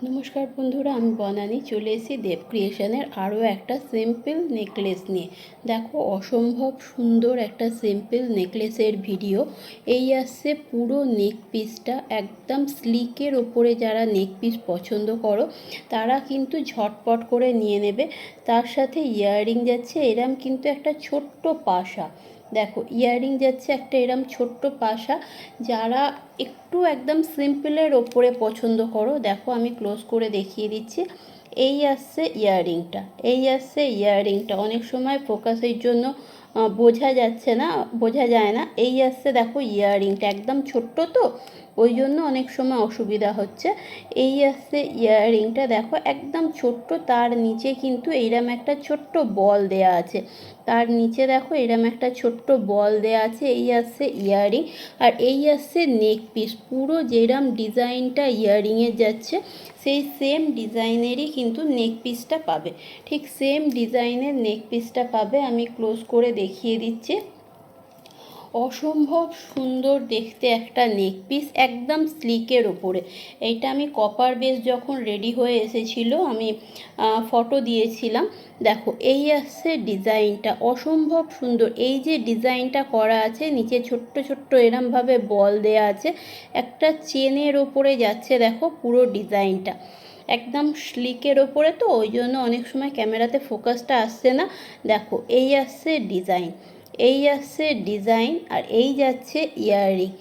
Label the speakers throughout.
Speaker 1: নমস্কার বন্ধুরা, আমি বনানী চলে এসেছি দেব ক্রিয়েশনের আরও একটা সিম্পল নেকলেস নিয়ে। দেখো, অসম্ভব সুন্দর একটা সিম্পল নেকলেসের ভিডিও। এই আসছে পুরো নেক পিসটা একদম স্লিকের ওপরে। যারা নেক পিস পছন্দ করো তারা কিন্তু ঝটপট করে নিয়ে নেবে। তার সাথে ইয়াররিং যাচ্ছে এরম কিন্তু একটা ছোট্ট পাশা। দেখো, ইয়াররিং যাচ্ছে একটা এরম ছোট্ট পাশা। যারা একটু একদম সিম্পলের ওপরে পছন্দ করো, দেখো আমি ক্লোজ করে দেখিয়ে দিচ্ছি। এই আসছে ইয়াররিংটা, অনেক সময় ফোকাসের জন্য বোঝা যায় না। এই আসছে, দেখো ইয়াররিংটা একদম ছোট্ট, তো ওই জন্য অনেক সময় অসুবিধা হচ্ছে। এই আসছে ইয়াররিংটা, দেখো একদম ছোট্ট। তার নিচে কিন্তু এইরকম একটা ছোট্ট বল দেয়া আছে। এই আসছে ইয়াররিং। আর এই আসছে নেক পিস। পুরো যেরম ডিজাইনটা ইয়াররিংয়ের যাচ্ছে সেই সেম ডিজাইনেরই কিন্তু নেক পিসটা পাবে। ঠিক সেম ডিজাইনের নেক পিসটা পাবে। আমি ক্লোজ করে দেখিয়ে দিচ্ছি। অসম্ভব সুন্দর দেখতে একটা নেক পিস, একদম স্লিকের ওপরে। এইটা আমি কপার বেস যখন রেডি হয়ে এসেছিলো আমি ফটো দিয়েছিলাম। দেখো, এই আসছে ডিজাইনটা, অসম্ভব সুন্দর। এই যে ডিজাইনটা করা আছে, নিচে ছোট্ট ছোট্ট এরমভাবে বল দেয়া আছে, একটা চেনের ওপরে যাচ্ছে। দেখো পুরো ডিজাইনটা একদম স্লিকের ওপরে, তো ওই জন্য অনেক সময় ক্যামেরাতে ফোকাসটা আসছে না। দেখো, এই আসছে ডিজাইন আর এই যাচ্ছে ইয়াররিং।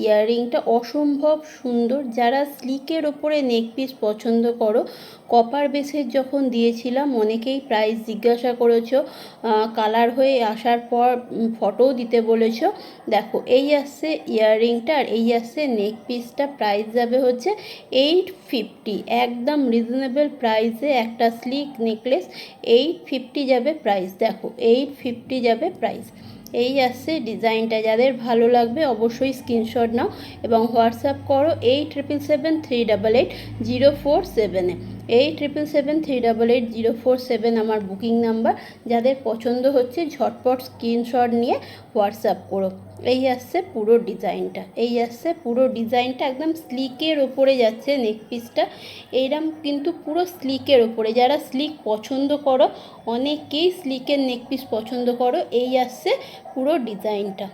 Speaker 1: ইয়াররিংটা অসম্ভব সুন্দর। যারা স্লিকের ওপরে নেক পিস পছন্দ করো, কপার বেসের যখন দিয়েছিলাম অনেকেই প্রাইস জিজ্ঞাসা করেছো, কালার হয়ে আসার পর ফটোও দিতে বলেছো। দেখো, এই আসছে ইয়াররিংটা আর এই আসছে নেক পিসটা। প্রাইস যাবে হচ্ছে 850। একদম রিজনেবল প্রাইসে একটা স্লিক নেকলেস 850 যাবে প্রাইস। দেখো, 850 যাবে প্রাইস। এই আসছে ডিজাইনটা। যাদের ভালো লাগবে অবশ্যই স্ক্রিনশট নাও এবং হোয়াটসঅ্যাপ করো 8773888047-এ। 8773888047 আমার বুকিং নাম্বার। যাদের পছন্দ হচ্ছে ঝটপট স্ক্রিনশট নিয়ে হোয়াটসঅ্যাপ করো। এই আসছে পুরো ডিজাইনটা একদম স্লিকের ওপরে যাচ্ছে নেক পিসটা। এইরকম কিন্তু পুরো স্লিকের ওপরে। যারা স্লিক পছন্দ করো, অনেকেই স্লিকের নেক পিস পছন্দ করো, এই আসছে পুরো ডিজাইনটা।